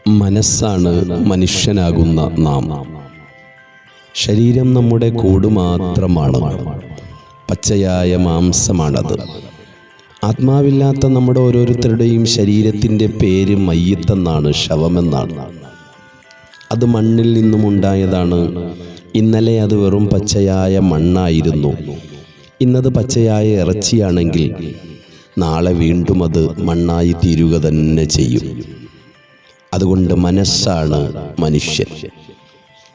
മനസ്സാണ് മനുഷ്യനാകുന്ന നാം. ശരീരം നമ്മുടെ കൂട് മാത്രമാണ്. പച്ചയായ മാംസമാണത്. ആത്മാവില്ലാത്ത നമ്മുടെ ഓരോരുത്തരുടെയും ശരീരത്തിൻ്റെ പേര് മയ്യിത്തെന്നാണ്, ശവമെന്നാണ്. അത് മണ്ണിൽ നിന്നുമുണ്ടായതാണ്. ഇന്നലെ അത് വെറും പച്ചയായ മണ്ണായിരുന്നു. ഇന്നത് പച്ചയായ ഇറച്ചിയാണെങ്കിൽ നാളെ വീണ്ടും അത് മണ്ണായി തീരുക തന്നെ ചെയ്യും. അതുകൊണ്ട് മനസ്സാണ് മനുഷ്യൻ.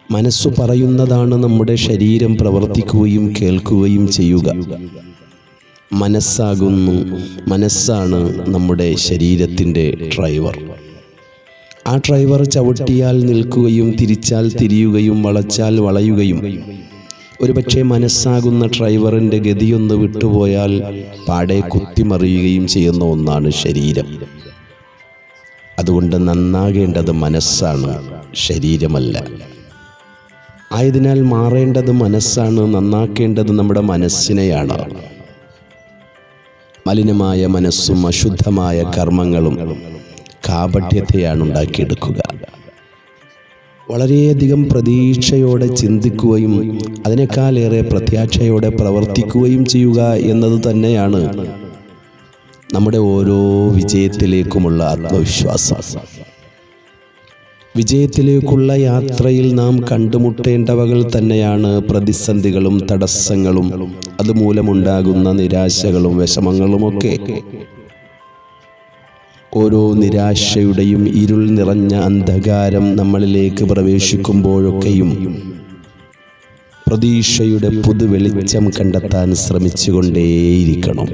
മനസ്സു പറയുന്നതാണ് നമ്മുടെ ശരീരം പ്രവർത്തിക്കുകയും കേൾക്കുകയും ചെയ്യുക. മനസ്സാണ് നമ്മുടെ ശരീരത്തിൻ്റെ ഡ്രൈവർ. ആ ഡ്രൈവർ ചവിട്ടിയാൽ നിൽക്കുകയും തിരിച്ചാൽ തിരിയുകയും വളച്ചാൽ വളയുകയും, ഒരുപക്ഷെ മനസ്സാകുന്ന ഡ്രൈവറിൻ്റെ ഗതിയൊന്ന് വിട്ടുപോയാൽ പാടെ കുത്തിമറിയുകയും ചെയ്യുന്ന ഒന്നാണ് ശരീരം. അതുകൊണ്ട് നന്നാകേണ്ടത് മനസ്സാണ്, ശരീരമല്ല. ആയതിനാൽ മാറേണ്ടത് മനസ്സാണ്, നന്നാക്കേണ്ടത് നമ്മുടെ മനസ്സിനെയാണ്. മലിനമായ മനസ്സും അശുദ്ധമായ കർമ്മങ്ങളും കാപട്യത്തെയാണ് ഉണ്ടാക്കിയെടുക്കുക. വളരെയധികം പ്രതീക്ഷയോടെ ചിന്തിക്കുകയും അതിനേക്കാളേറെ പ്രത്യാശയോടെ പ്രവർത്തിക്കുകയും ചെയ്യുക എന്നത് തന്നെയാണ് നമ്മുടെ ഓരോ വിജയത്തിലേക്കുമുള്ള ആത്മവിശ്വാസം. വിജയത്തിലേക്കുള്ള യാത്രയിൽ നാം കണ്ടുമുട്ടേണ്ടവകൾ തന്നെയാണ് പ്രതിസന്ധികളും തടസ്സങ്ങളും, അതുമൂലമുണ്ടാകുന്ന നിരാശകളും വിഷമങ്ങളുമൊക്കെ. ഓരോ നിരാശയുടെയും ഇരുൾ നിറഞ്ഞ അന്ധകാരം നമ്മളിലേക്ക് പ്രവേശിക്കുമ്പോഴൊക്കെയും പ്രതീക്ഷയുടെ പുതുവെളിച്ചം കണ്ടെത്താൻ ശ്രമിച്ചുകൊണ്ടേയിരിക്കണം.